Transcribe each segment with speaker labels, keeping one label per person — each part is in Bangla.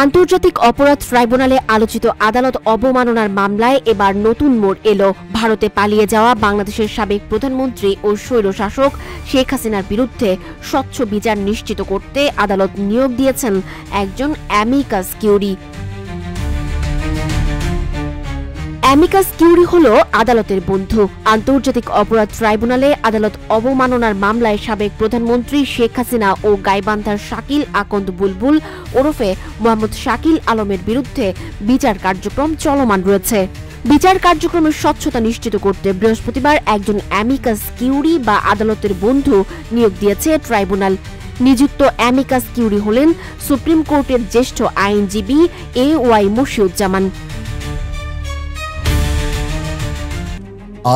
Speaker 1: আন্তর্জাতিক অপরাধ ট্রাইব্যুনালে আলোচিত আদালত অবমাননার মামলায় এবার নতুন মোড় এলো। ভারতে পালিয়ে যাওয়া বাংলাদেশের সাবেক প্রধানমন্ত্রী ও স্বৈরশাসক শেখ হাসিনার বিরুদ্ধে স্বচ্ছ বিচার নিশ্চিত করতে আদালত নিয়োগ দিয়েছেন একজন অ্যামিকাস কিউরি। অ্যামিকাস কিউরি হল আদালতের বন্ধু। আন্তর্জাতিক অপরাধ ট্রাইব্যুনালে আদালত অবমাননার মামলায় সাবেক প্রধানমন্ত্রী শেখ হাসিনা ও গাইবান্ধার শাকিল আকন্দ বুলবুল ওরফে মোহাম্মদ শাকিল আলমের বিরুদ্ধে বিচার কার্যক্রম চলমান রয়েছে। বিচার কার্যক্রমের স্বচ্ছতা নিশ্চিত করতে বৃহস্পতিবার একজন অ্যামিকাস কিউরি বা আদালতের বন্ধু নিয়োগ দিয়েছে ট্রাইব্যুনাল। নিযুক্ত অ্যামিকাস কিউরি হলেন সুপ্রিম কোর্টের জ্যেষ্ঠ আইনজীবী AY মশিউজ্জামান।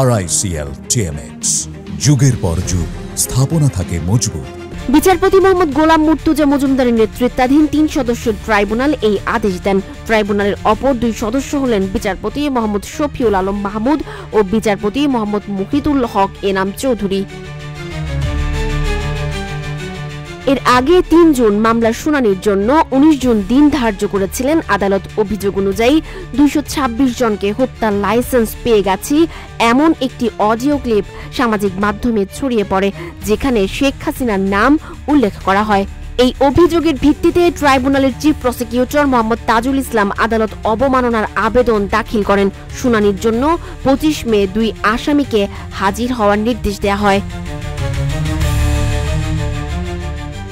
Speaker 2: RICL TMX যুগের পর যুগ স্থাপনা থাকে মজবুত।
Speaker 1: বিচারপতি মোহাম্মদ গোলাম মুর্তুজা মজুমদারের নেতৃত্বাধীন 3 সদস্যের ট্রাইব্যুনাল এই আদেশ দেন। ট্রাইব্যুনালের অপর 2 সদস্য হলেন বিচারপতি মোহাম্মদ শফিউল আলম মাহমুদ ও বিচারপতি মোহাম্মদ মুহিতুল হক এনাম চৌধুরী। এর আগে 3 জুন মামলার শুনানির জন্য 19 জুন দিন ধার্য করেছিলেন আদালত। অভিযোগ অনুযায়ী 226 জনকে হত্যার লাইসেন্স পেয়ে গেছি এমন একটি অডিও ক্লিপ সামাজিক মাধ্যমে ছড়িয়ে পড়ে, যেখানে শেখ হাসিনার নাম উল্লেখ করা হয়। এই অভিযোগের ভিত্তিতে ট্রাইব্যুনালের চিফ প্রসিকিউটর মোহাম্মদ তাজুল ইসলাম আদালত অবমাননার আবেদন দাখিল করেন। শুনানির জন্য 25 মে 2 আসামিকে হাজির হওয়ার নির্দেশ দেওয়া হয়।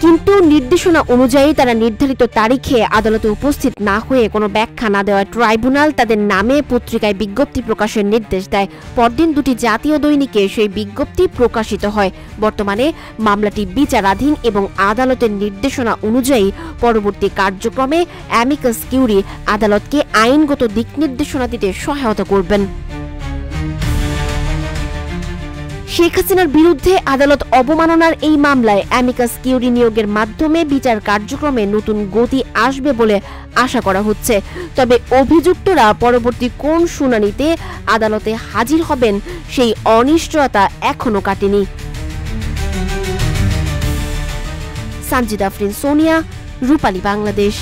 Speaker 1: কিন্তু নির্দেশনা অনুযায়ী তারা নির্ধারিত তারিখে আদালতে উপস্থিত না হয়ে কোনো ব্যাখ্যা না দেওয়ায় ট্রাইব্যুনাল তাদের নামে পত্রিকায় বিজ্ঞপ্তি প্রকাশের নির্দেশ দেয়। পরদিন 2টি জাতীয় দৈনিকে সেই বিজ্ঞপ্তি প্রকাশিত হয়। বর্তমানে মামলাটি বিচারাধীন এবং আদালতের নির্দেশনা অনুযায়ী পরবর্তী কার্যক্রমে অ্যামিকাস কিউরি আদালতকে আইনগত দিক নির্দেশনা দিতে সহায়তা করবেন। শেখ হাসিনার বিরুদ্ধে আদালত অবমাননার এই মামলায় অ্যামিকাস কিউরি নিয়োগের মাধ্যমে বিচার কার্যক্রমে নতুন গতি আসবে বলে আশা করা হচ্ছে। তবে অভিযুক্তরা পরবর্তী কোন শুনানিতে আদালতে হাজির হবেন সেই অনিশ্চয়তা এখনো কাটেনি। সানজিদা আফরিন সোনিয়া, রূপালী বাংলাদেশ।